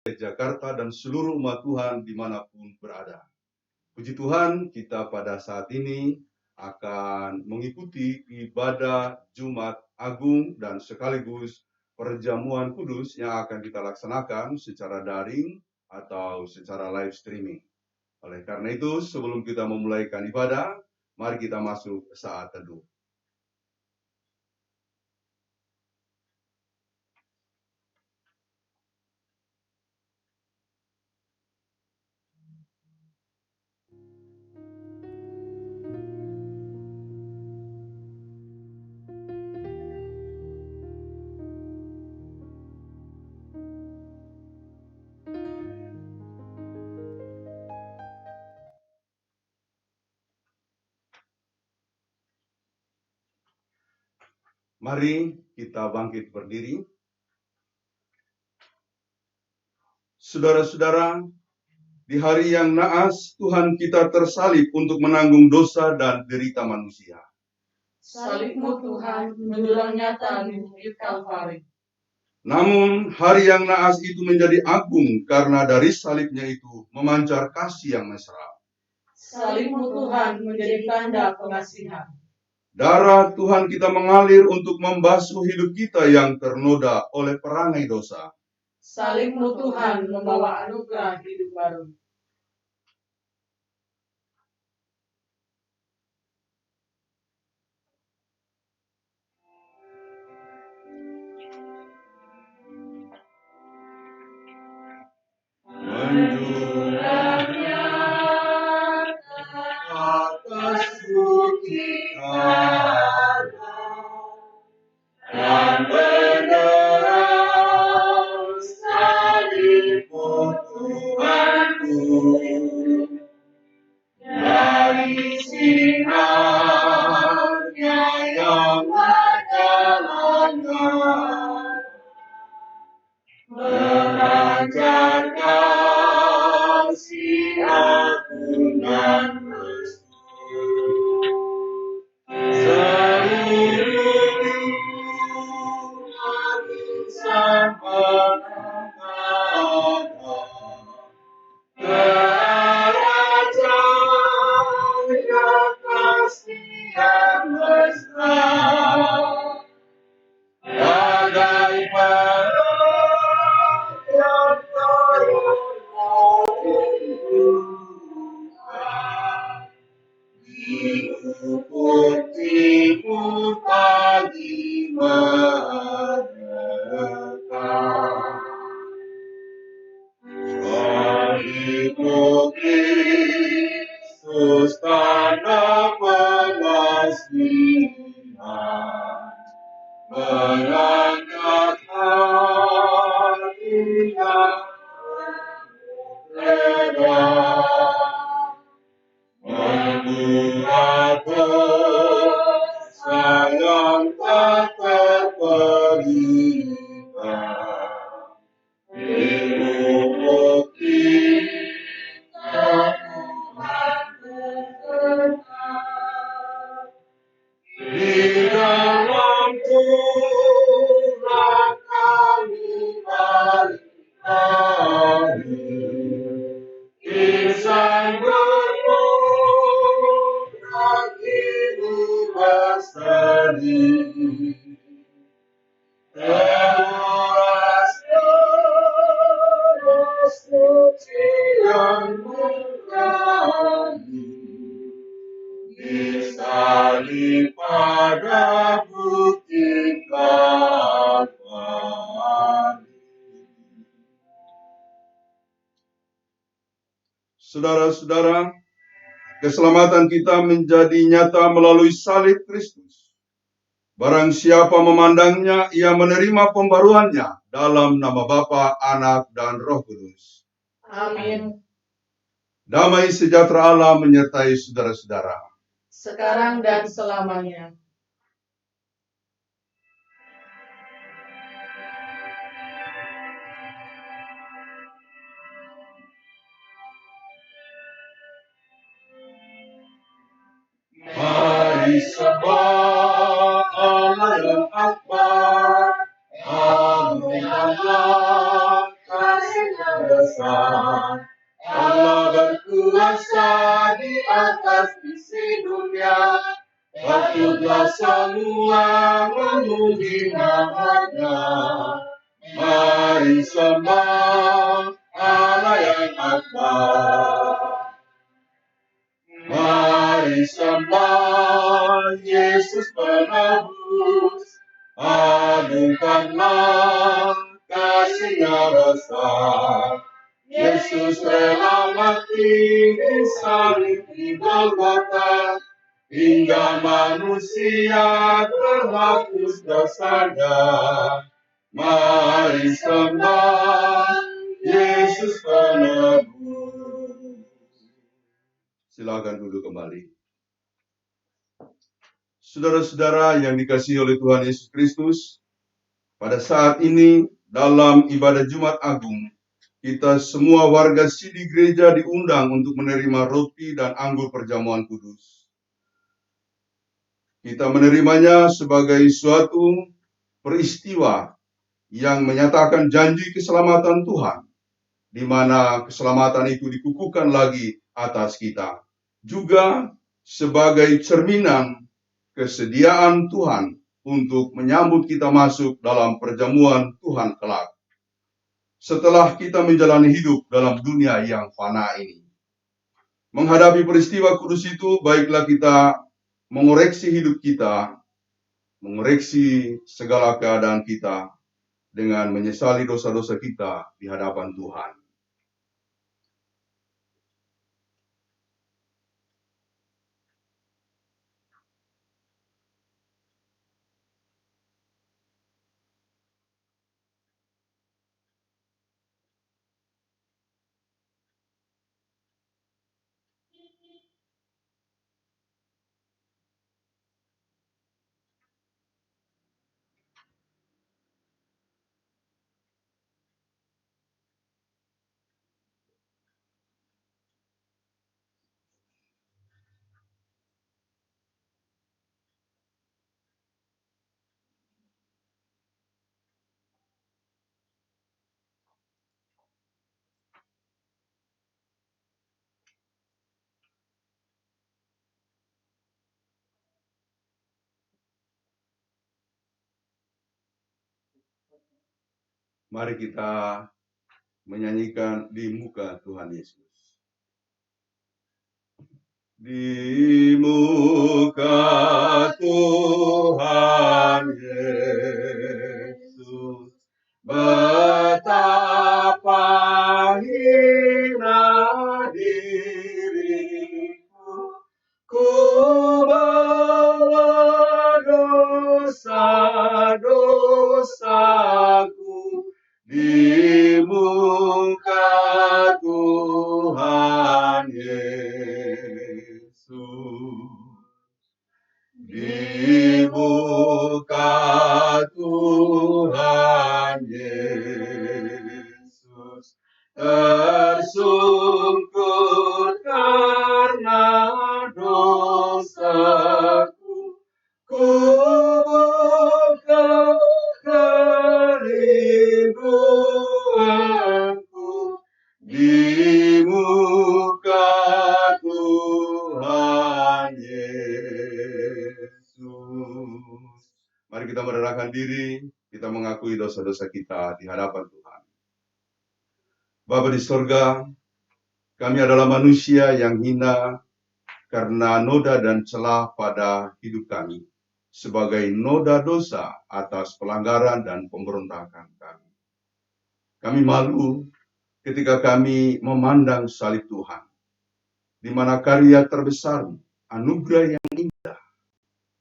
Jakarta dan seluruh umat Tuhan dimanapun berada. Puji Tuhan, kita pada saat ini akan mengikuti ibadah Jumat Agung dan sekaligus perjamuan kudus yang akan kita laksanakan secara daring atau secara live streaming. Oleh karena itu, sebelum kita memulaikan ibadah, mari kita masuk ke saat teduh. Mari kita bangkit berdiri. Saudara-saudara, di hari yang naas, Tuhan kita tersalib untuk menanggung dosa dan derita manusia. Salib-Mu Tuhan menjulang nyata di bukit Kalvari. Namun, hari yang naas itu menjadi agung karena dari salibnya itu memancar kasih yang mesra. Salib-Mu Tuhan menjadi tanda pengasihan. Darah Tuhan kita mengalir untuk membasuh hidup kita yang ternoda oleh perangai dosa. Salib-Mu Tuhan membawa anugerah hidup baru. Menjurahnya atas bukit dan berderas salib-Mu Tuhanku, dari sinarnya yang menyalakan, memancar kasih agung dan restu. Seluruh umat insan menghadap ke arah cahaya kasih yang mesra, bagai perang yang terbuka di ufuk timur pagi mendekat. Salib-Mu Kristus tanda pengasihan, mengangkat hati yang reda, membuat dosa yang tak terperikan. Di ufuk kita Tuhan berkenan, di dalam Tuhan kami balik-balik, insan bermohon kini berseri. Teruras darah suci yang murni, disalib pada bukit Kalvari. Saudara-saudara, keselamatan kita menjadi nyata melalui salib Kristus. Barang siapa memandangnya, ia menerima pembaruannya dalam nama Bapa, Anak, dan Roh Kudus. Amin. Damai sejahtera Allah menyertai saudara-saudara. Sekarang dan selamanya. Mari sembah Allah yang akbar, agung Allah kasih yang Allah berkuasa di atas isi dunia, patutlah semua memuji nama-Nya. Mari sembah Allah yang akbar. Mari sembah Yesus penebus, agungkanlah kasih-Nya besar. Yesus rela mati di salib di Golgota, hingga manusia terhapus dosanya. Mari sembah Yesus penebus. Silakan duduk kembali. Saudara-saudara yang dikasihi oleh Tuhan Yesus Kristus, pada saat ini dalam ibadah Jumat Agung, kita semua warga Sidi Gereja diundang untuk menerima roti dan anggur perjamuan kudus. Kita menerimanya sebagai suatu peristiwa yang menyatakan janji keselamatan Tuhan, di mana keselamatan itu dikukuhkan lagi atas kita. Juga sebagai cerminan kesediaan Tuhan untuk menyambut kita masuk dalam perjamuan Tuhan kelak. Setelah kita menjalani hidup dalam dunia yang fana ini. Menghadapi peristiwa kudus itu, baiklah kita mengoreksi hidup kita, mengoreksi segala keadaan kita, dengan menyesali dosa-dosa kita di hadapan Tuhan. Mari kita menyanyikan di muka Tuhan Yesus. Di muka Tuhan Yesus, betapa hina diriku, ku bawa dosa-dosaku di muka Tuhan Yesus. Di muka Tuhan Yesus, tersungkur karena dosaku, ku buka kerinduanku di muka Tuhan Yesus. Mari kita merendahkan diri, kita mengakui dosa-dosa kita di hadapan Tuhan. Bapa di sorga, kami adalah manusia yang hina karena noda dan celah pada hidup kami, sebagai noda dosa atas pelanggaran dan pemberontakan kami. Kami malu ketika kami memandang salib Tuhan, di mana karya terbesar, anugerah yang indah,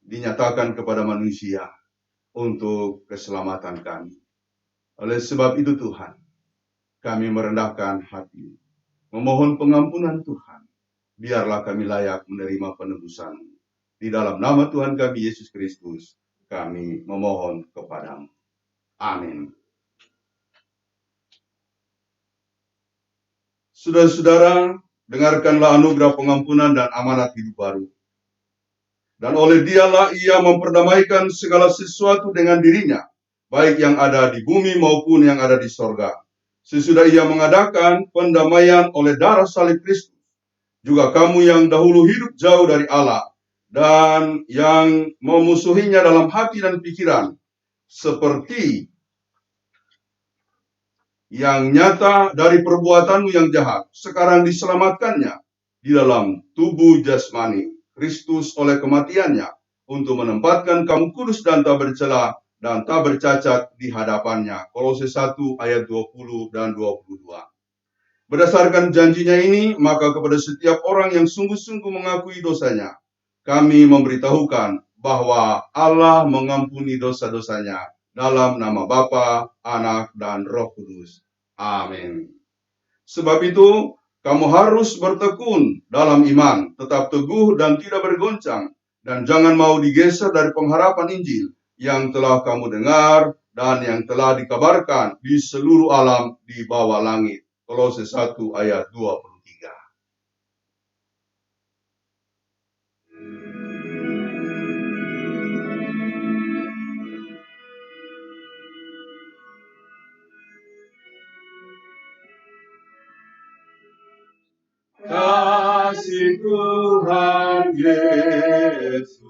dinyatakan kepada manusia untuk keselamatan kami. Oleh sebab itu Tuhan, kami merendahkan hati, memohon pengampunan Tuhan, biarlah kami layak menerima penebusan. Di dalam nama Tuhan kami Yesus Kristus, kami memohon kepadamu. Amin. Saudara-saudara, dengarkanlah anugerah pengampunan dan amanat hidup baru. Dan oleh Dialah ia memperdamaikan segala sesuatu dengan dirinya, baik yang ada di bumi maupun yang ada di sorga. Sesudah ia mengadakan pendamaian oleh darah salib Kristus, juga kamu yang dahulu hidup jauh dari Allah dan yang memusuhinya dalam hati dan pikiran, seperti yang nyata dari perbuatanmu yang jahat, sekarang diselamatkannya di dalam tubuh jasmani Kristus oleh kematiannya, untuk menempatkan kamu kudus dan tak bercela dan tak bercacat di hadapannya. Kolose 1 ayat 20 dan 22. Berdasarkan janjinya ini, maka kepada setiap orang yang sungguh-sungguh mengakui dosanya, kami memberitahukan bahwa Allah mengampuni dosa-dosanya dalam nama Bapa, Anak, dan Roh Kudus. Amin. Sebab itu, kamu harus bertekun dalam iman, tetap teguh dan tidak bergoncang, dan jangan mau digeser dari pengharapan Injil yang telah kamu dengar dan yang telah dikabarkan di seluruh alam di bawah langit. Kolose 1 ayat 23. Kasih Tuhan Yesus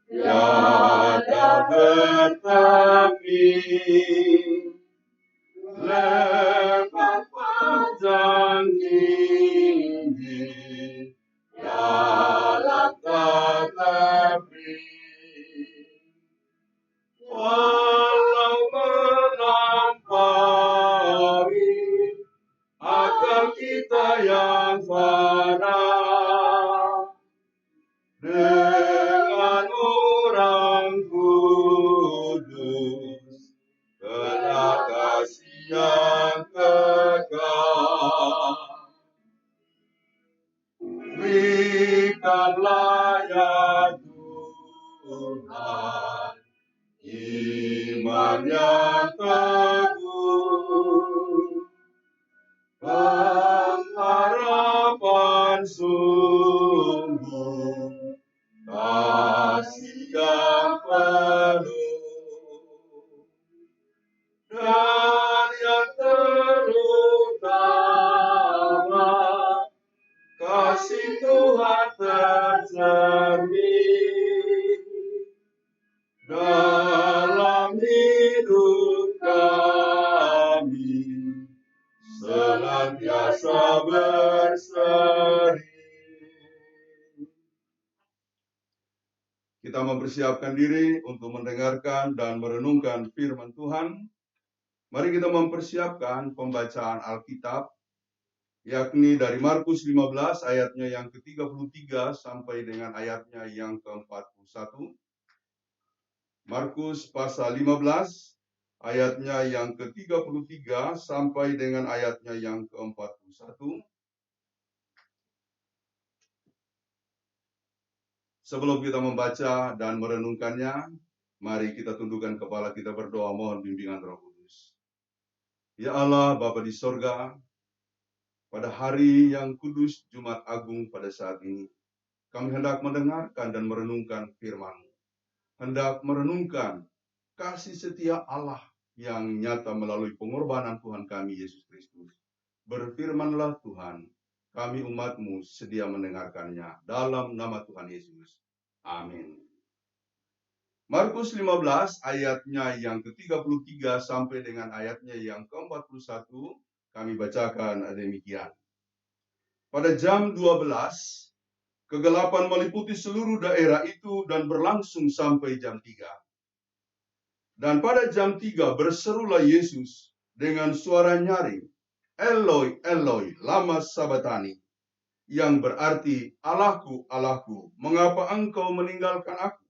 tiada bertepi, lepas panjang tinggi dalam tetapi, walau melampaui akal kita yang fana, dengan orang kudus kena kasih yang kekal. Berikanlah ya Tuhan iman yang teguh, pengharapan sungguh, kasih yang penuh, dan yang terutama, kasih Tuhan tercermin dalam hidup kami, senantiasa berseri. Kita mempersiapkan diri untuk mendengarkan dan merenungkan firman Tuhan. Mari kita mempersiapkan pembacaan Alkitab, yakni dari Markus 15 ayatnya yang ke-33 sampai dengan ayatnya yang ke-41. Markus pasal 15 ayatnya yang ke-33 sampai dengan ayatnya yang ke-41. Sebelum kita membaca dan merenungkannya, mari kita tundukkan kepala kita berdoa mohon bimbingan Roh Kudus. Ya Allah, Bapa di sorga, pada hari yang kudus Jumat Agung pada saat ini, kami hendak mendengarkan dan merenungkan firman-Mu. Hendak merenungkan kasih setia Allah yang nyata melalui pengorbanan Tuhan kami Yesus Kristus. Berfirmanlah Tuhan, kami umat-Mu sedia mendengarkannya dalam nama Tuhan Yesus. Amin. Markus 15 ayatnya yang ke-33 sampai dengan ayatnya yang ke-41 kami bacakan demikian. Pada jam 12, kegelapan meliputi seluruh daerah itu dan berlangsung sampai jam 3. Dan pada jam 3 berserulah Yesus dengan suara nyaring, Eloi, Eloi, lama sabatani, yang berarti, Allahku, Allahku, mengapa engkau meninggalkan aku?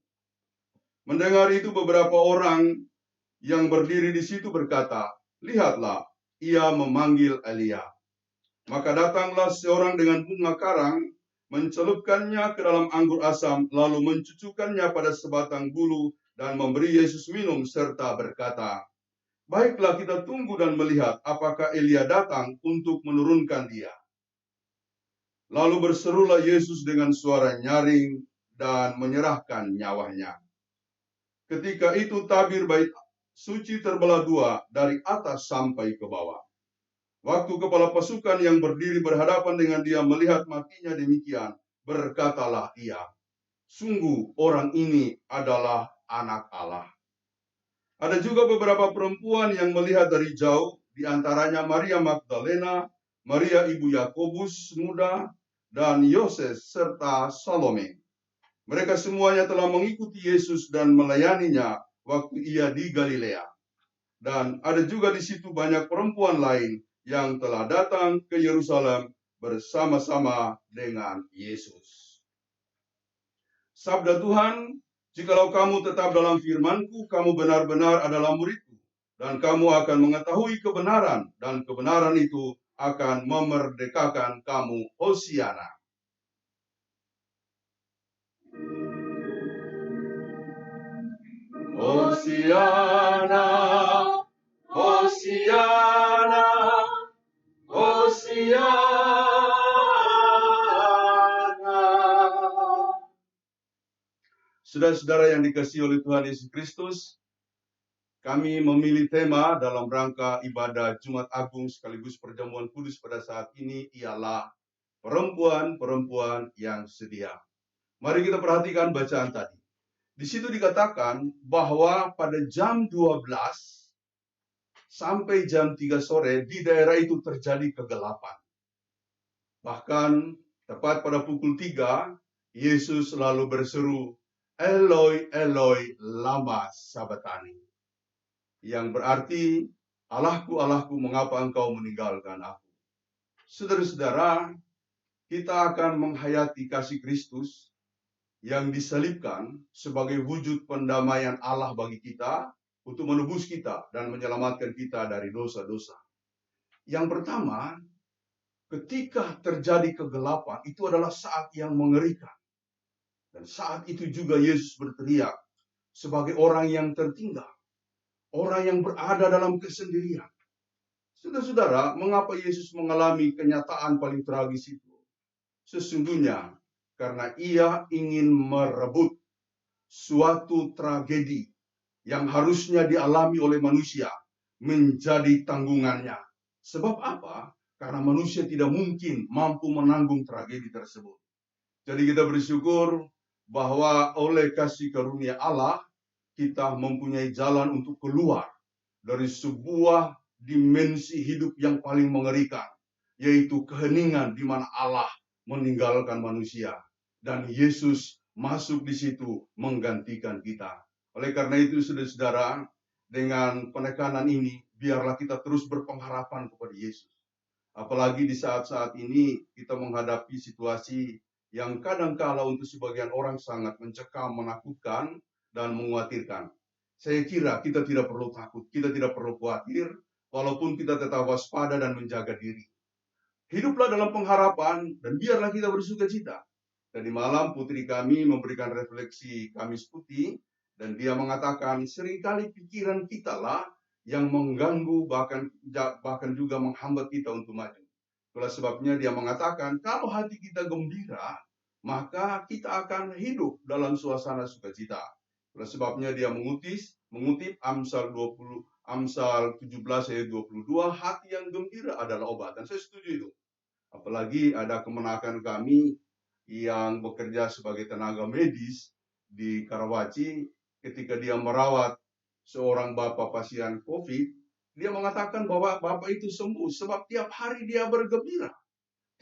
Mendengar itu beberapa orang yang berdiri di situ berkata, lihatlah, ia memanggil Elia. Maka datanglah seorang dengan bunga karang, mencelupkannya ke dalam anggur asam, lalu mencucukkannya pada sebatang bulu, dan memberi Yesus minum, serta berkata, baiklah kita tunggu dan melihat apakah Elia datang untuk menurunkan dia. Lalu berserulah Yesus dengan suara nyaring dan menyerahkan nyawanya. Ketika itu tabir bait suci terbelah dua dari atas sampai ke bawah. Waktu kepala pasukan yang berdiri berhadapan dengan dia melihat matinya demikian, berkatalah ia, sungguh orang ini adalah anak Allah. Ada juga beberapa perempuan yang melihat dari jauh, di antaranya Maria Magdalena, Maria ibu Yakobus muda, dan Yoses serta Salome. Mereka semuanya telah mengikuti Yesus dan melayaninya waktu ia di Galilea. Dan ada juga di situ banyak perempuan lain yang telah datang ke Yerusalem bersama-sama dengan Yesus. Sabda Tuhan, jikalau kamu tetap dalam firman-Ku, kamu benar-benar adalah murid-Ku, dan kamu akan mengetahui kebenaran, dan kebenaran itu akan memerdekakan kamu. Hosiana. Hosiana, Hosiana, Hosiana. Saudara-saudara yang dikasihi oleh Tuhan Yesus Kristus, kami memilih tema dalam rangka ibadah Jumat Agung sekaligus perjamuan kudus pada saat ini ialah perempuan-perempuan yang sedia. Mari kita perhatikan bacaan tadi. Di situ dikatakan bahwa pada jam 12 sampai jam 3 sore di daerah itu terjadi kegelapan. Bahkan tepat pada pukul 3, Yesus lalu berseru, Eloi, Eloi, lama sabachthani. Yang berarti, Allahku, Allahku, mengapa engkau meninggalkan aku? Saudara-saudara, kita akan menghayati kasih Kristus yang disalibkan sebagai wujud pendamaian Allah bagi kita untuk menebus kita dan menyelamatkan kita dari dosa-dosa. Yang pertama, ketika terjadi kegelapan, itu adalah saat yang mengerikan. Dan saat itu juga Yesus berteriak sebagai orang yang tertinggal. Orang yang berada dalam kesendirian. Saudara-saudara, mengapa Yesus mengalami kenyataan paling tragis itu? Sesungguhnya karena ia ingin merebut suatu tragedi yang harusnya dialami oleh manusia menjadi tanggungannya. Sebab apa? Karena manusia tidak mungkin mampu menanggung tragedi tersebut. Jadi kita bersyukur bahwa oleh kasih karunia Allah, kita mempunyai jalan untuk keluar dari sebuah dimensi hidup yang paling mengerikan, yaitu keheningan di mana Allah meninggalkan manusia. Dan Yesus masuk di situ menggantikan kita. Oleh karena itu, saudara-saudara, dengan penekanan ini, biarlah kita terus berpengharapan kepada Yesus. Apalagi di saat-saat ini kita menghadapi situasi yang kadangkala untuk sebagian orang sangat mencekam, menakutkan, dan mengkhawatirkan. Saya kira kita tidak perlu takut, kita tidak perlu khawatir, walaupun kita tetap waspada dan menjaga diri. Hiduplah dalam pengharapan dan biarlah kita bersuka cita. Tadi malam putri kami memberikan refleksi Kamis Putih dan dia mengatakan seringkali pikiran kita lah yang mengganggu bahkan juga menghambat kita untuk maju. Itulah sebabnya dia mengatakan kalau hati kita gembira, maka kita akan hidup dalam suasana sukacita. Itulah sebabnya dia mengutip Amsal 17 ayat 22, hati yang gembira adalah obat. Dan saya setuju itu. Apalagi ada kemenakan kami yang bekerja sebagai tenaga medis di Karawaci, ketika dia merawat seorang bapak pasien COVID, dia mengatakan bahwa bapak itu sembuh sebab tiap hari dia bergembira,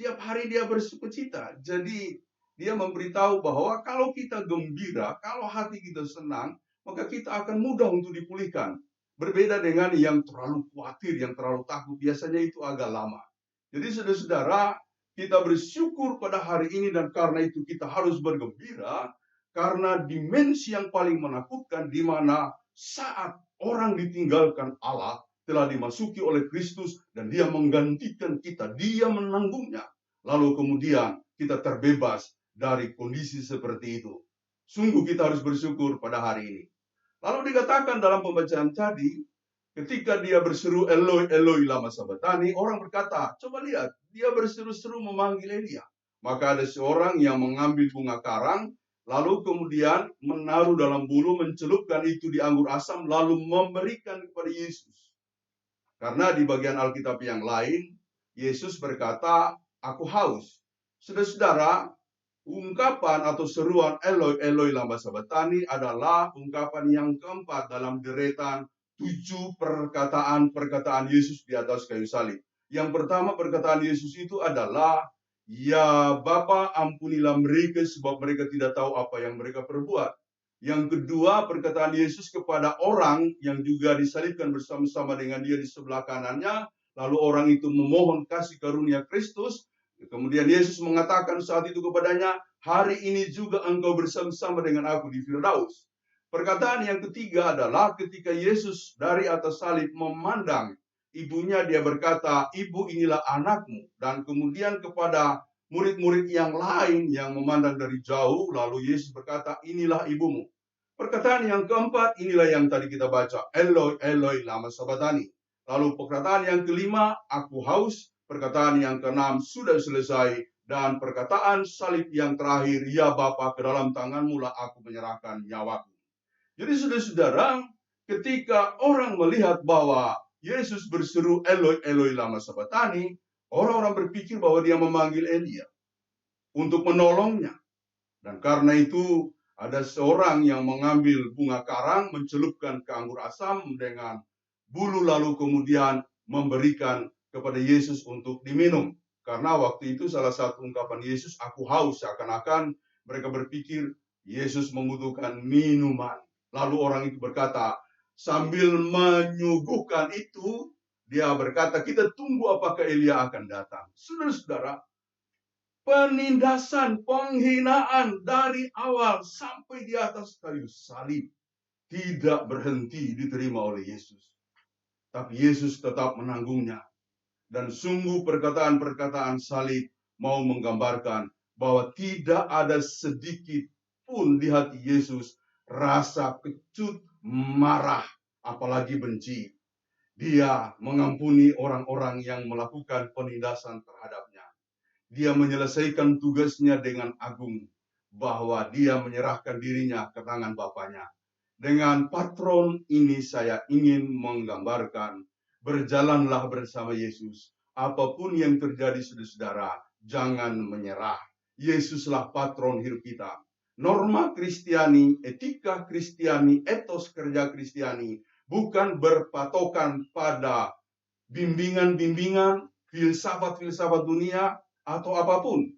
tiap hari dia bersukacita. Jadi dia memberitahu bahwa kalau kita gembira, kalau hati kita senang, maka kita akan mudah untuk dipulihkan. Berbeda dengan yang terlalu khawatir, yang terlalu takut, biasanya itu agak lama. Jadi saudara-saudara, kita bersyukur pada hari ini dan karena itu kita harus bergembira karena dimensi yang paling menakutkan di mana saat orang ditinggalkan Allah telah dimasuki oleh Kristus dan dia menggantikan kita, dia menanggungnya. Lalu kemudian kita terbebas dari kondisi seperti itu. Sungguh kita harus bersyukur pada hari ini. Lalu dikatakan dalam pembacaan tadi, ketika dia berseru Eloi, Eloi lama sabachthani, orang berkata, coba lihat, dia berseru-seru memanggil Elia. Maka ada seorang yang mengambil bunga karang, lalu kemudian menaruh dalam bulu, mencelupkan itu di anggur asam, lalu memberikan kepada Yesus. Karena di bagian Alkitab yang lain, Yesus berkata, aku haus. Saudara-saudara, ungkapan atau seruan Eloi, Eloi lama sabatani adalah ungkapan yang keempat dalam deretan 7 perkataan Yesus di atas kayu salib. Yang pertama perkataan Yesus itu adalah, ya Bapa, ampunilah mereka sebab mereka tidak tahu apa yang mereka perbuat. Yang kedua perkataan Yesus kepada orang yang juga disalibkan bersama-sama dengan dia di sebelah kanannya, lalu orang itu memohon kasih karunia Kristus. Kemudian Yesus mengatakan saat itu kepadanya, hari ini juga engkau bersama-sama dengan aku di Firdaus. Perkataan yang ketiga adalah ketika Yesus dari atas salib memandang ibunya, dia berkata, ibu inilah anakmu. Dan kemudian kepada murid-murid yang lain yang memandang dari jauh, lalu Yesus berkata, inilah ibumu. Perkataan yang keempat, inilah yang tadi kita baca, Eloi, Eloi, lama sabatani. Lalu perkataan yang kelima, aku haus. Perkataan yang keenam, sudah selesai. Dan perkataan salib yang terakhir, ya Bapa, ke dalam tanganmu lah aku menyerahkan nyawaku. Jadi saudara-saudara, ketika orang melihat bahwa Yesus berseru Eloi, Eloi lama sabatani, orang-orang berpikir bahwa dia memanggil Elia untuk menolongnya. Dan karena itu ada seorang yang mengambil bunga karang, mencelupkan ke anggur asam dengan bulu, lalu kemudian memberikan kepada Yesus untuk diminum. Karena waktu itu salah satu ungkapan Yesus, aku haus, seakan-akan mereka berpikir Yesus membutuhkan minuman. Lalu orang itu berkata, sambil menyuguhkan itu, dia berkata, kita tunggu apakah Elia akan datang. Saudara-saudara, penindasan, penghinaan dari awal sampai di atas kayu salib tidak berhenti diterima oleh Yesus. Tapi Yesus tetap menanggungnya. Dan sungguh perkataan-perkataan salib mau menggambarkan bahwa tidak ada sedikit pun di hati Yesus rasa kecut, marah, apalagi benci. Dia mengampuni orang-orang yang melakukan penindasan terhadapnya. Dia menyelesaikan tugasnya dengan agung, bahwa dia menyerahkan dirinya ke tangan Bapaknya. Dengan patron ini saya ingin menggambarkan, berjalanlah bersama Yesus. Apapun yang terjadi saudara-saudara, jangan menyerah. Yesuslah patron hidup kita. Norma Kristiani, etika Kristiani, etos kerja Kristiani bukan berpatokan pada bimbingan-bimbingan, filsafat-filsafat dunia, atau apapun.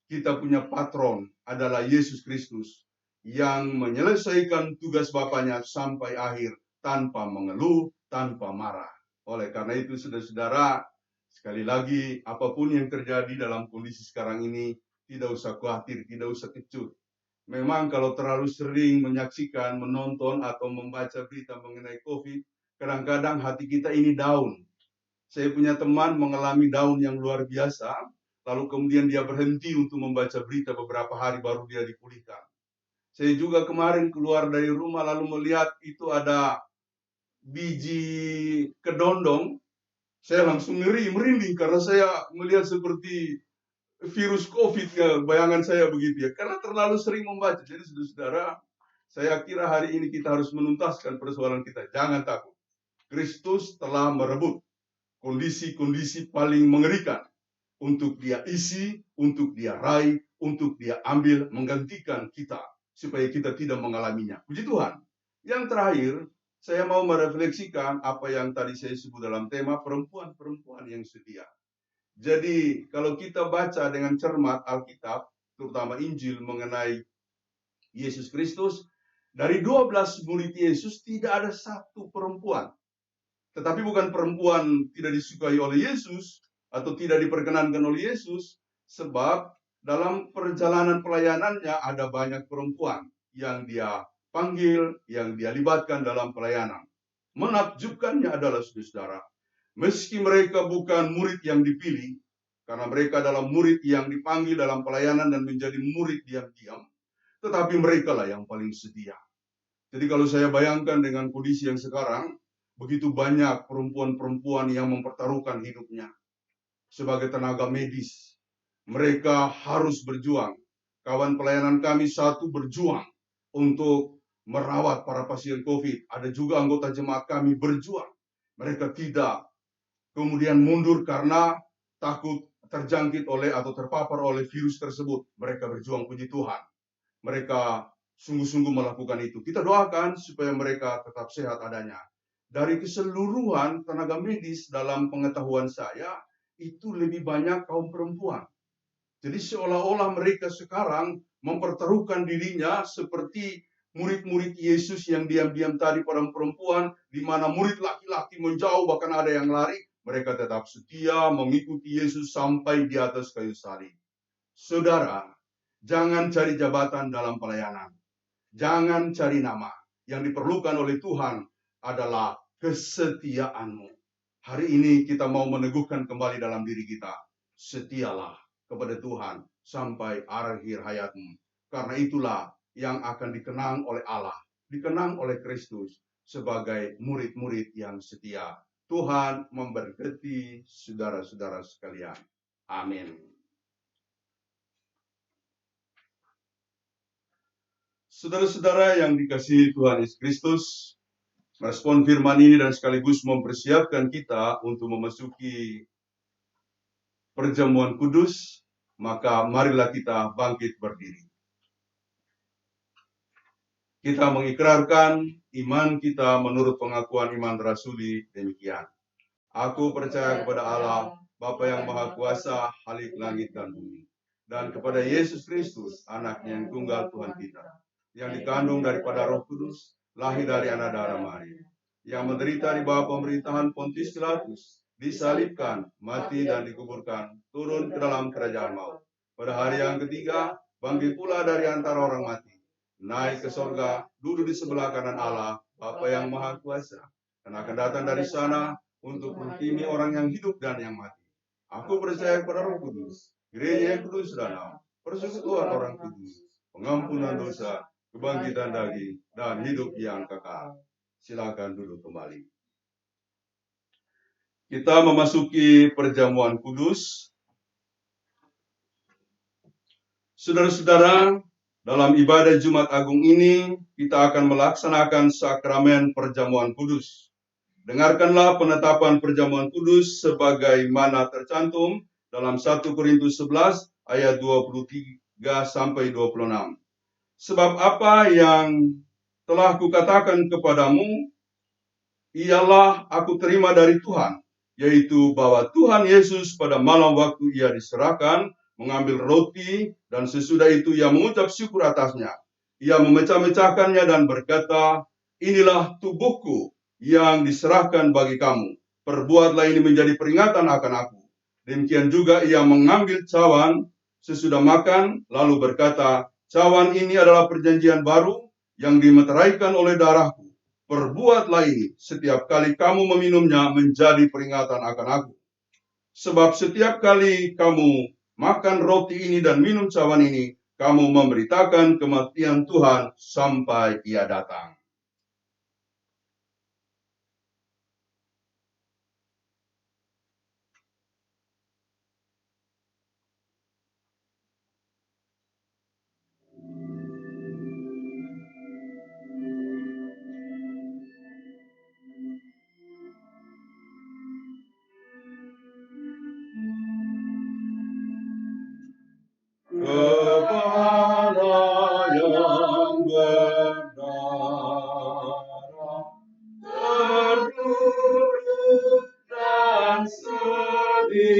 Kita punya patron adalah Yesus Kristus yang menyelesaikan tugas Bapaknya sampai akhir tanpa mengeluh, tanpa marah. Oleh karena itu, saudara-saudara, sekali lagi, apapun yang terjadi dalam kondisi sekarang ini, tidak usah khawatir, tidak usah kecut. Memang kalau terlalu sering menyaksikan, menonton, atau membaca berita mengenai COVID, kadang-kadang hati kita ini down. Saya punya teman mengalami down yang luar biasa, lalu kemudian dia berhenti untuk membaca berita beberapa hari baru dia dipulihkan. Saya juga kemarin keluar dari rumah lalu melihat itu ada biji kedondong. Saya langsung merinding karena saya melihat seperti virus COVID, ya, bayangan saya begitu ya. Karena terlalu sering membaca. Jadi saudara-saudara, saya kira hari ini kita harus menuntaskan persoalan kita. Jangan takut. Kristus telah merebut kondisi-kondisi paling mengerikan untuk dia isi, untuk dia raih, untuk dia ambil, menggantikan kita, supaya kita tidak mengalaminya. Puji Tuhan. Yang terakhir, saya mau merefleksikan apa yang tadi saya sebut dalam tema perempuan-perempuan yang setia. Jadi, kalau kita baca dengan cermat Alkitab, terutama Injil mengenai Yesus Kristus, dari 12 murid Yesus tidak ada satu perempuan. Tetapi bukan perempuan tidak disukai oleh Yesus atau tidak diperkenankan oleh Yesus, sebab dalam perjalanan pelayanannya ada banyak perempuan yang dia panggil, yang dia libatkan dalam pelayanan. Menakjubkannya adalah saudara, meski mereka bukan murid yang dipilih, karena mereka adalah murid yang dipanggil dalam pelayanan dan menjadi murid diam-diam, tetapi mereka lah yang paling setia. Jadi kalau saya bayangkan dengan kondisi yang sekarang, begitu banyak perempuan-perempuan yang mempertaruhkan hidupnya sebagai tenaga medis. Mereka harus berjuang Kawan pelayanan kami satu berjuang untuk merawat para pasien COVID. Ada juga anggota jemaat kami berjuang. Mereka tidak kemudian mundur karena takut terjangkit oleh atau terpapar oleh virus tersebut. Mereka berjuang, puji Tuhan. Mereka sungguh-sungguh melakukan itu. Kita doakan supaya mereka tetap sehat adanya. Dari keseluruhan tenaga medis dalam pengetahuan saya, itu lebih banyak kaum perempuan. Jadi seolah-olah mereka sekarang mempertaruhkan dirinya seperti murid-murid Yesus yang diam-diam tadi pada perempuan, di mana murid laki-laki menjauh bahkan ada yang lari, mereka tetap setia mengikuti Yesus sampai di atas kayu salib. Saudara, jangan cari jabatan dalam pelayanan. Jangan cari nama. Yang diperlukan oleh Tuhan adalah kesetiaanmu. Hari ini kita mau meneguhkan kembali dalam diri kita. Setialah kepada Tuhan sampai akhir hayatmu. Karena itulah yang akan dikenang oleh Allah, dikenang oleh Kristus sebagai murid-murid yang setia. Tuhan memberkati saudara-saudara sekalian. Amin. Saudara-saudara yang dikasihi Tuhan Yesus Kristus, merespon firman ini dan sekaligus mempersiapkan kita untuk memasuki perjamuan kudus, maka marilah kita bangkit berdiri. Kita mengikrarkan iman kita menurut pengakuan iman rasuli demikian. Aku percaya kepada Allah, Bapa yang Maha Kuasa, Khalik langit dan bumi, dan kepada Yesus Kristus, anaknya yang tunggal Tuhan kita, yang dikandung daripada Roh Kudus, lahir dari anak darah Maria, yang menderita di bawah pemerintahan Pontius Pilatus, disalibkan, mati dan dikuburkan, turun ke dalam kerajaan maut. Pada hari yang ketiga, bangkit pula dari antara orang mati, naik ke sorga, duduk di sebelah kanan Allah, Bapa yang Maha Kuasa, dan akan datang dari sana untuk menghakimi orang yang hidup dan yang mati. Aku percaya kepada Roh Kudus, gereja yang kudus dan am, persekutuan orang kudus, pengampunan dosa, kebangkitan daging, dan hidup yang kekal. Silakan duduk kembali. Kita memasuki perjamuan kudus. Saudara-saudara, dalam ibadah Jumat Agung ini, kita akan melaksanakan sakramen perjamuan kudus. Dengarkanlah penetapan perjamuan kudus sebagaimana tercantum dalam 1 Korintus 11 ayat 23 sampai 26. Sebab apa yang telah kukatakan kepadamu, ialah aku terima dari Tuhan, yaitu bahwa Tuhan Yesus pada malam waktu ia diserahkan, mengambil roti, dan sesudah itu ia mengucap syukur atasnya. Ia memecah-mecahkannya dan berkata, inilah tubuhku yang diserahkan bagi kamu. Perbuatlah ini menjadi peringatan akan aku. Demikian juga ia mengambil cawan sesudah makan, lalu berkata, cawan ini adalah perjanjian baru yang dimeteraikan oleh darahku. Perbuatlah ini setiap kali kamu meminumnya menjadi peringatan akan aku. Sebab setiap kali kamu makan roti ini dan minum cawan ini, kamu memberitakan kematian Tuhan sampai ia datang. Kepada yang berdarah, terturut dan sedih,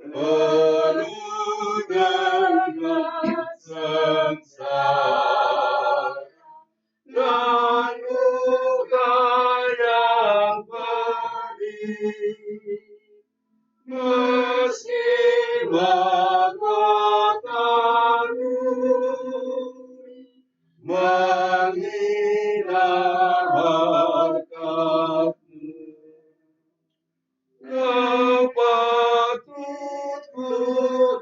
penuh dengan sengsara dan luka yang pedih, meski mahkotamu menghina harkatmu, kepatutku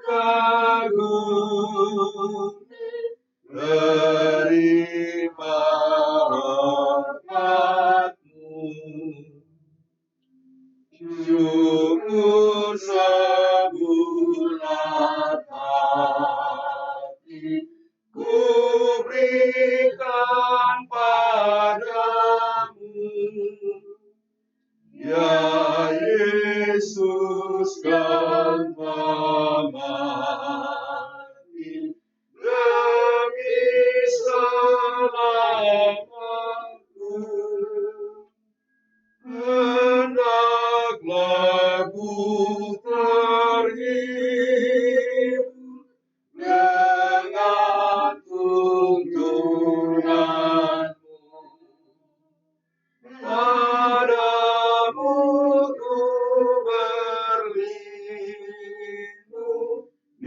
kagum, terima hormatmu. Syukur sebulatan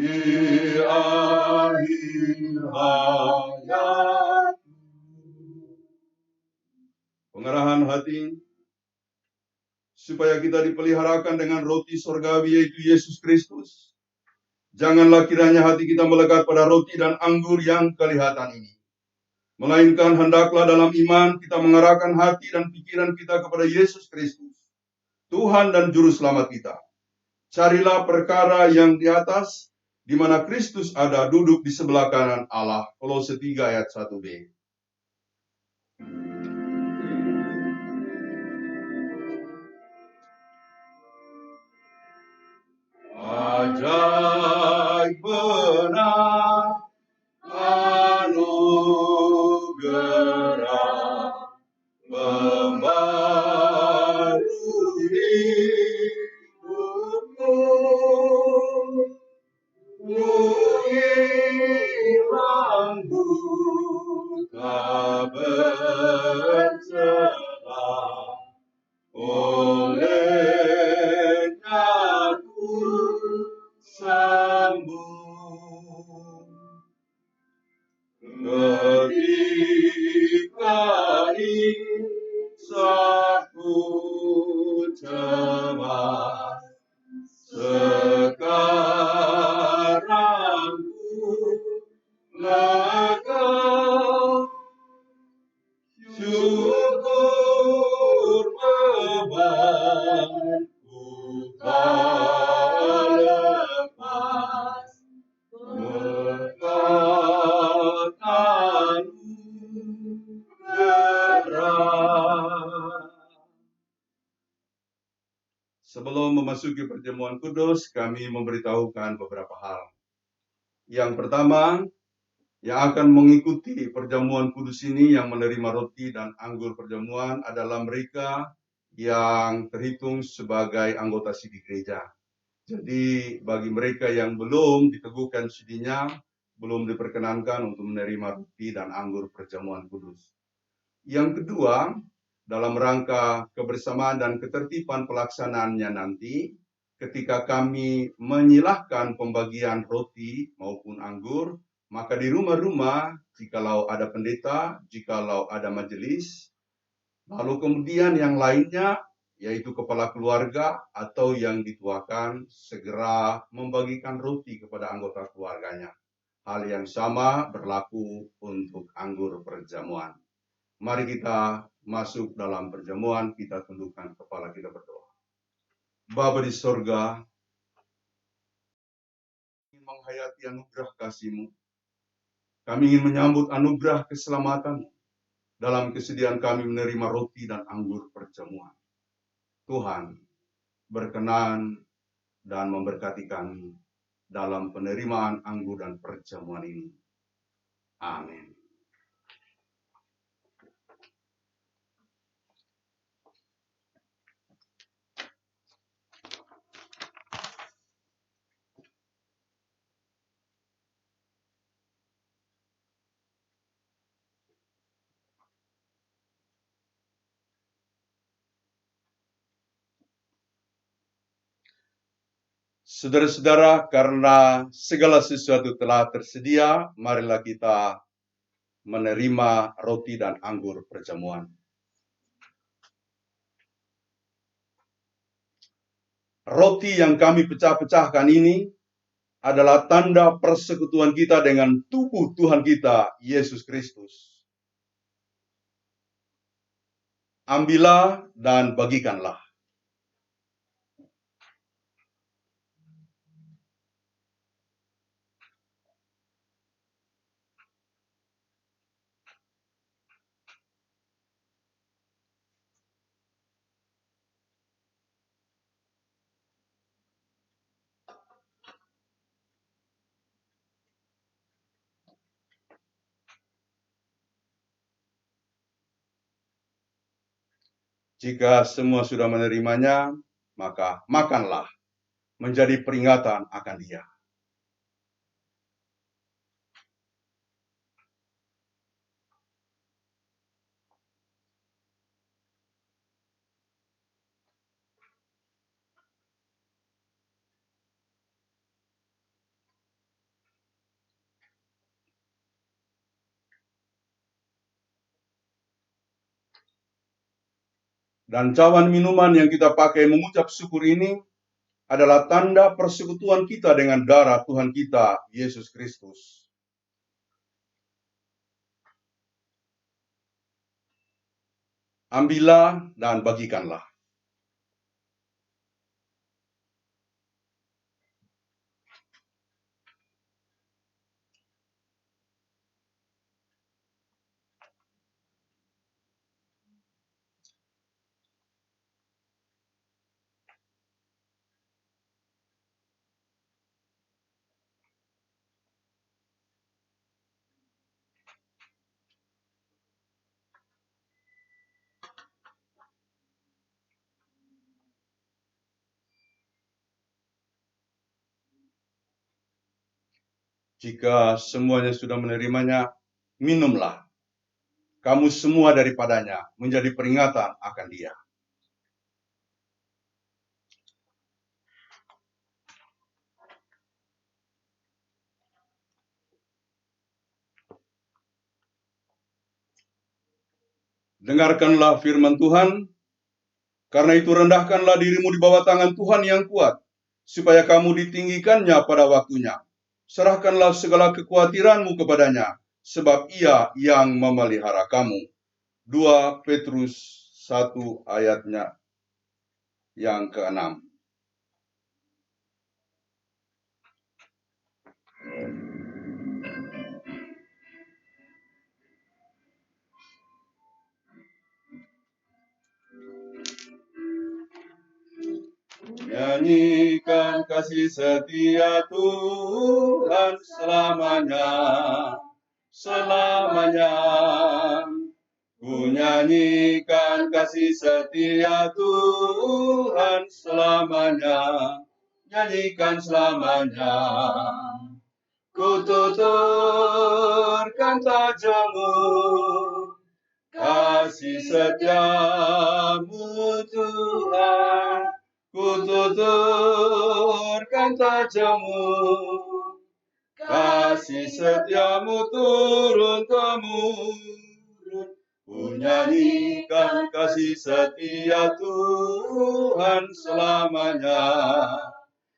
di akhir hayat. Pengarahan hati, supaya kita dipeliharakan dengan roti sorgawi yaitu Yesus Kristus. Janganlah kiranya hati kita melekat pada roti dan anggur yang kelihatan ini. Melainkan hendaklah dalam iman kita mengarahkan hati dan pikiran kita kepada Yesus Kristus, Tuhan dan Juru Selamat kita. Carilah perkara yang di atas, di mana Kristus ada duduk di sebelah kanan Allah. Kolose 3 ayat 1b. Ajaib benar anugerah membaharui hidupku. Ku hilang buta bercelah, olehnya ku sembuh. Ketika insafku cemas, sekarang ku lega. Syukur bebanku tak lepas, berkat anugerah. Sebelum memasuki perjamuan kudus, kami memberitahukan beberapa hal. Yang pertama, yang akan mengikuti perjamuan kudus ini yang menerima roti dan anggur perjamuan adalah mereka yang terhitung sebagai anggota sidi gereja. Jadi bagi mereka yang belum diteguhkan sidinya, belum diperkenankan untuk menerima roti dan anggur perjamuan kudus. Yang kedua, dalam rangka kebersamaan dan ketertiban pelaksanaannya nanti, ketika kami menyilahkan pembagian roti maupun anggur, maka di rumah-rumah, jikalau ada pendeta, jikalau ada majelis, lalu kemudian yang lainnya, yaitu kepala keluarga atau yang dituakan, segera membagikan roti kepada anggota keluarganya. Hal yang sama berlaku untuk anggur perjamuan. Mari kita masuk dalam perjamuan, kita tundukkan kepala kita berdoa. Bapa di sorga, ingin menghayati anugerah kasih-Mu. Kami ingin menyambut anugerah keselamatan dalam kesediaan kami menerima roti dan anggur perjamuan. Tuhan, berkenan dan memberkati kami dalam penerimaan anggur dan perjamuan ini. Amin. Saudara-saudara, karena segala sesuatu telah tersedia, marilah kita menerima roti dan anggur perjamuan. Roti yang kami pecah-pecahkan ini adalah tanda persekutuan kita dengan tubuh Tuhan kita, Yesus Kristus. Ambillah dan bagikanlah. Jika semua sudah menerimanya, maka makanlah menjadi peringatan akan Dia. Dan cawan minuman yang kita pakai mengucap syukur ini adalah tanda persekutuan kita dengan darah Tuhan kita, Yesus Kristus. Ambillah dan bagikanlah. Jika semuanya sudah menerimanya, minumlah. Kamu semua daripadanya menjadi peringatan akan Dia. Dengarkanlah firman Tuhan, karena itu rendahkanlah dirimu di bawah tangan Tuhan yang kuat, supaya kamu ditinggikannya pada waktunya. Serahkanlah segala kekhawatiranmu kepadanya, sebab Ia yang memelihara kamu. 2 Petrus 1 ayatnya yang ke-6. Nyanyikan kasih setia Tuhan selamanya, selamanya. Ku nyanyikan kasih setia Tuhan selamanya, nyanyikan selamanya. Ku tuturkan tajamu, kasih setiamu Tuhan. Ku tuturkan tajamu, kasih setiamu turun-temurun. Ku nyanyikan kasih setia Tuhan selamanya,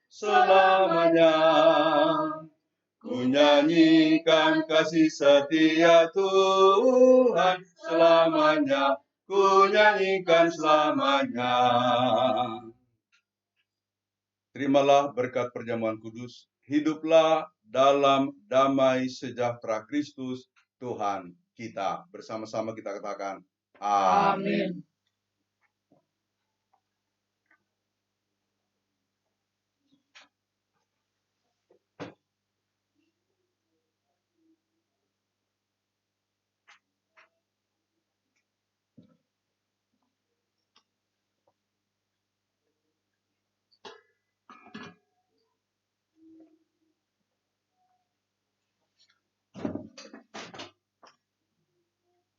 selamanya. Ku nyanyikan kasih setia Tuhan selamanya, ku nyanyikan selamanya. Terimalah berkat perjamuan kudus, hiduplah dalam damai sejahtera Kristus Tuhan kita. Bersama-sama kita katakan, amin.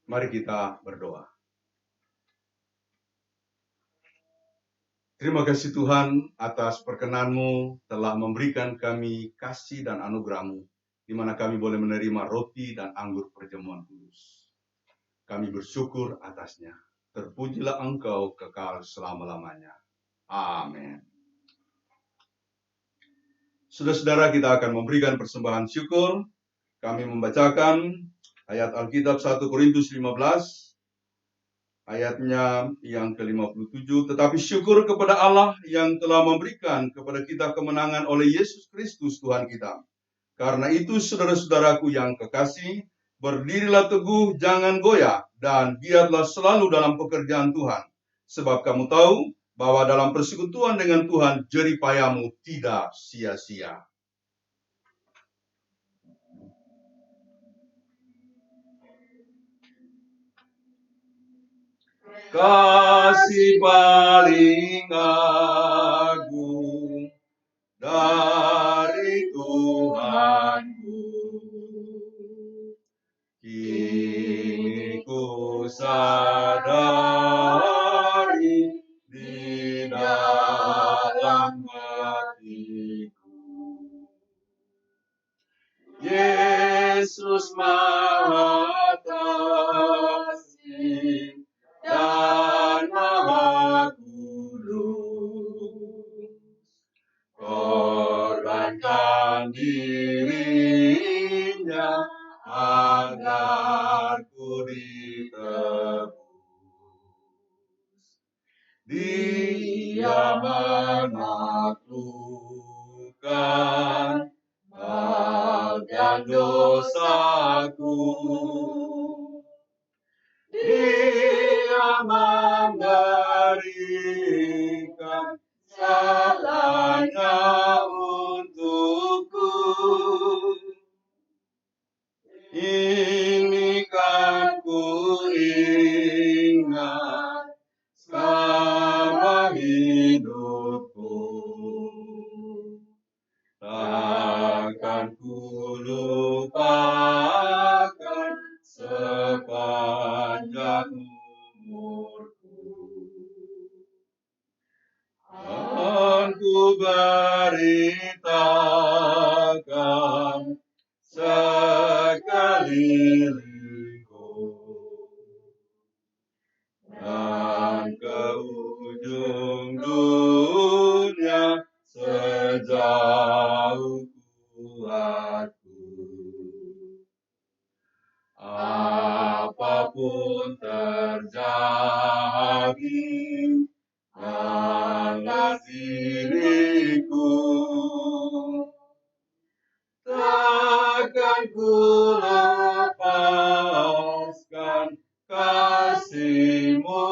Mari kita berdoa. Terima kasih Tuhan atas perkenan-Mu telah memberikan kami kasih dan anugerah-Mu, di mana kami boleh menerima roti dan anggur perjamuan kudus. Kami bersyukur atasnya. Terpujilah Engkau kekal selama-lamanya. Amin. Saudara-saudara, kita akan memberikan persembahan syukur. Kami membacakan ayat Alkitab 1 Korintus 15, ayatnya yang ke-57. Tetapi syukur kepada Allah yang telah memberikan kepada kita kemenangan oleh Yesus Kristus Tuhan kita. Karena itu saudara-saudaraku yang kekasih, berdirilah teguh, jangan goyah, dan giatlah selalu dalam pekerjaan Tuhan. Sebab kamu tahu bahwa dalam persekutuan dengan Tuhan, jerih payahmu tidak sia-sia. Kasih paling agung dari Tuhanku, kini ku sadari di dalam hatiku. Yesus Maha Kasih dan Maha menyerahkan dirinya agar ku ditebus. Dia menaklukkan badan dosaku. Dia memberikan segalanya untukku. Ini kan ku ingat selama hidupku. Takkan ku lupakan sepanjang umurku. Akan ku beritakan sekelilingku dan ke ujung dunia sejauh kuatku. Apapun terjadi atas diriku, takkan ku lepaskan kasih-Mu,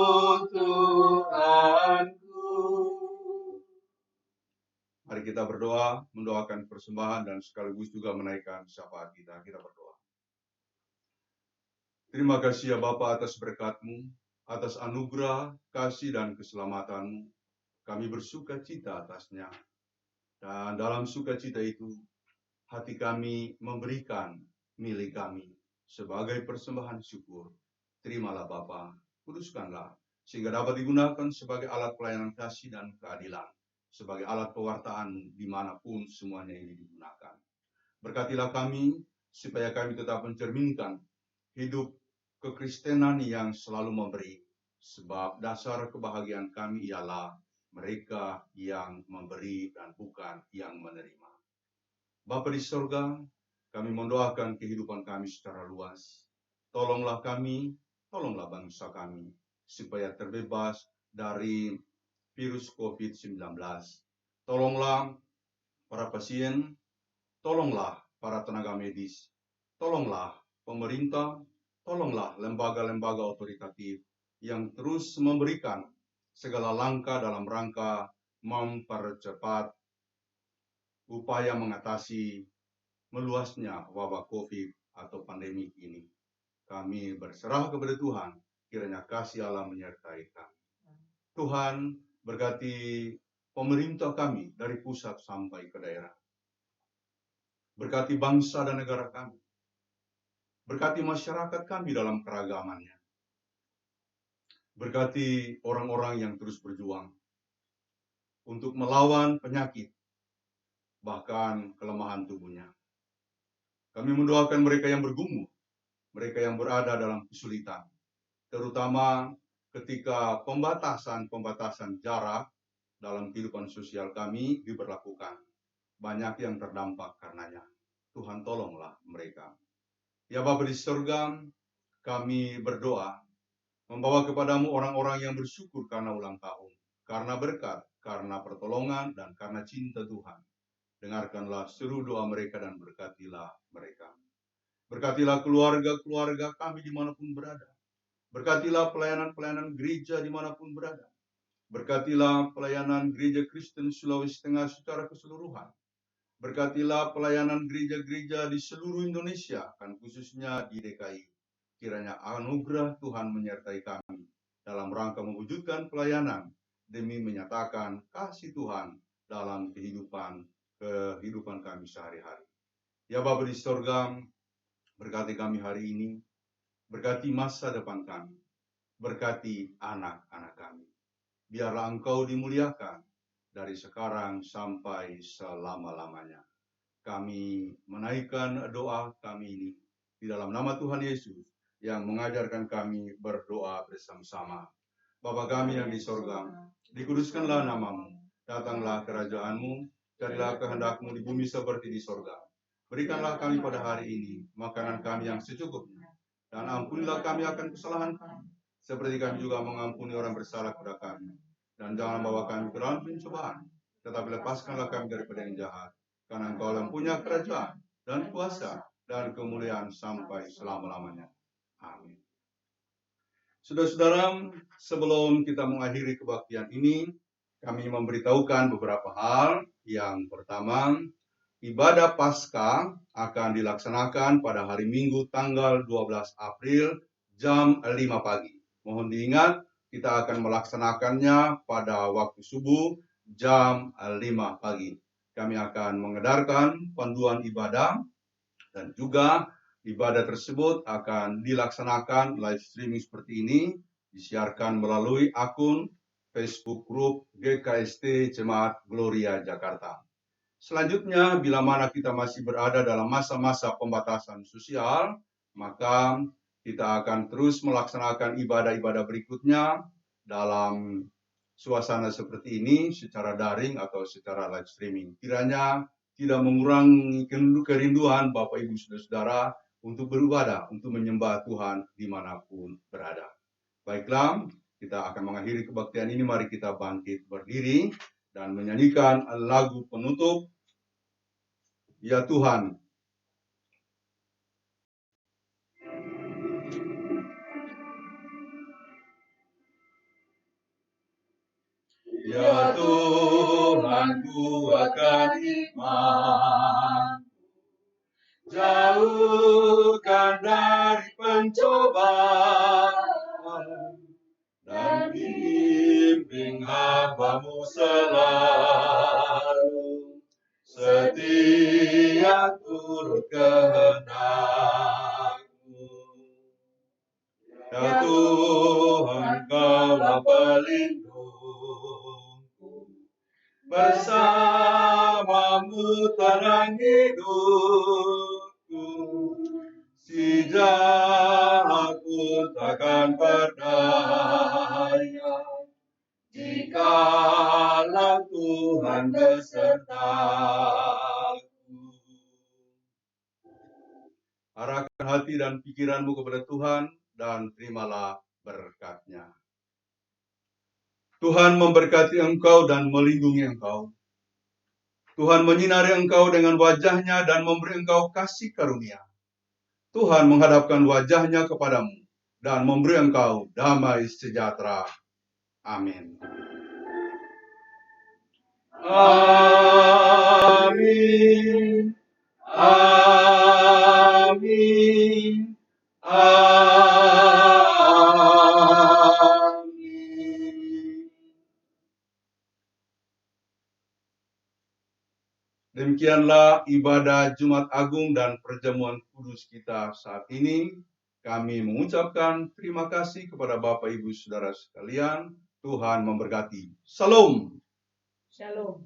Tuhanku. Mari kita berdoa, mendoakan persembahan dan sekaligus juga menaikkan syafaat kita. Kita berdoa. Terima kasih ya Bapa atas berkat-Mu, atas anugerah, kasih dan keselamatan-Mu. Kami bersuka cita atasnya. Dan dalam sukacita itu, hati kami memberikan milik kami sebagai persembahan syukur. Terimalah Bapa, kuduskanlah, sehingga dapat digunakan sebagai alat pelayanan kasih dan keadilan, sebagai alat pewartaan dimanapun semuanya ini digunakan. Berkatilah kami, supaya kami tetap mencerminkan hidup kekristenan yang selalu memberi, sebab dasar kebahagiaan kami ialah mereka yang memberi dan bukan yang menerima. Bapa di sorga, kami mendoakan kehidupan kami secara luas. Tolonglah kami, tolonglah bangsa kami, supaya terbebas dari virus COVID-19. Tolonglah para pasien, tolonglah para tenaga medis, tolonglah pemerintah, tolonglah lembaga-lembaga otoritatif yang terus memberikan segala langkah dalam rangka mempercepat upaya mengatasi meluasnya wabah COVID atau pandemi ini. Kami berserah kepada Tuhan, kiranya kasih Allah menyertai kami. Tuhan berkati pemerintah kami dari pusat sampai ke daerah. Berkati bangsa dan negara kami. Berkati masyarakat kami dalam keragamannya. Berkati orang-orang yang terus berjuang untuk melawan penyakit, bahkan kelemahan tubuhnya. Kami mendoakan mereka yang bergumul, mereka yang berada dalam kesulitan, terutama ketika pembatasan jarak dalam kehidupan sosial kami diberlakukan. Banyak yang terdampak karenanya. Tuhan tolonglah mereka. Ya Bapa di surga, kami berdoa membawa kepadamu orang-orang yang bersyukur karena ulang tahun, karena berkat, karena pertolongan, dan karena cinta Tuhan. Dengarkanlah seluruh doa mereka dan berkatilah mereka. Berkatilah keluarga-keluarga kami dimanapun berada. Berkatilah pelayanan-pelayanan gereja dimanapun berada. Berkatilah pelayanan gereja Kristen Sulawesi Tengah secara keseluruhan. Berkatilah pelayanan gereja-gereja di seluruh Indonesia, kan khususnya di DKI. Kiranya anugerah Tuhan menyertai kami dalam rangka mewujudkan pelayanan demi menyatakan kasih Tuhan dalam kehidupan kami sehari-hari. Ya Bapa di sorga, berkati kami hari ini, berkati masa depan kami, berkati anak-anak kami. Biarlah Engkau dimuliakan dari sekarang sampai selama-lamanya. Kami menaikkan doa kami ini di dalam nama Tuhan Yesus yang mengajarkan kami berdoa bersama-sama. Bapa kami yang di sorga, dikuduskanlah namamu, datanglah kerajaan-Mu, Jadilah kehendak-Mu di bumi seperti di sorga. Berikanlah kami pada hari ini makanan kami yang secukupnya. Dan ampunilah kami akan kesalahan kami, seperti kami juga mengampuni orang bersalah kepada kami. Dan jangan bawa kami ke dalam pencobaan, tetapi lepaskanlah kami daripada yang jahat. Karena Engkau yang punya kerajaan dan kuasa dan kemuliaan sampai selama-lamanya. Amin. Saudara-saudara, sebelum kita mengakhiri kebaktian ini, kami memberitahukan beberapa hal. Yang pertama, ibadah Paskah akan dilaksanakan pada hari Minggu tanggal 12 April jam 5 pagi. Mohon diingat, kita akan melaksanakannya pada waktu subuh jam 5 pagi. Kami akan mengedarkan panduan ibadah dan juga ibadah tersebut akan dilaksanakan live streaming seperti ini, disiarkan melalui akun Facebook Group GKST Jemaat Gloria Jakarta. Selanjutnya, bila mana kita masih berada dalam masa-masa pembatasan sosial, maka kita akan terus melaksanakan ibadah-ibadah berikutnya dalam suasana seperti ini secara daring atau secara live streaming. Kiranya tidak mengurangi kerinduan Bapak Ibu Saudara-saudara untuk beribadah, untuk menyembah Tuhan dimanapun berada. Baiklah, kita akan mengakhiri kebaktian ini. Mari kita bangkit berdiri dan menyanyikan lagu penutup, Ya Tuhan. Ya Tuhan, kuatkan iman, jauhkan dari pencobaan, dan bimbing hamba-Mu selalu, setia turut kehendak-Mu. Ya Tuhan, Kaulah pelindungku, bersama-Mu tenang hidupku, si jahat pun takkan berdaya, jikalau Tuhan besertaku. Arahkan hati dan pikiranmu kepada Tuhan dan terimalah berkat-Nya. Tuhan memberkati engkau dan melindungi engkau. Tuhan menyinari engkau dengan wajah-Nya dan memberi engkau kasih karunia. Tuhan menghadapkan wajah-Nya kepadamu dan memberi engkau damai sejahtera. Amin. Amin. Amin. Amin. Demikianlah ibadah Jumat Agung dan perjamuan kudus kita saat ini. Kami mengucapkan terima kasih kepada Bapak Ibu Saudara sekalian. Tuhan memberkati. Salam. Shalom.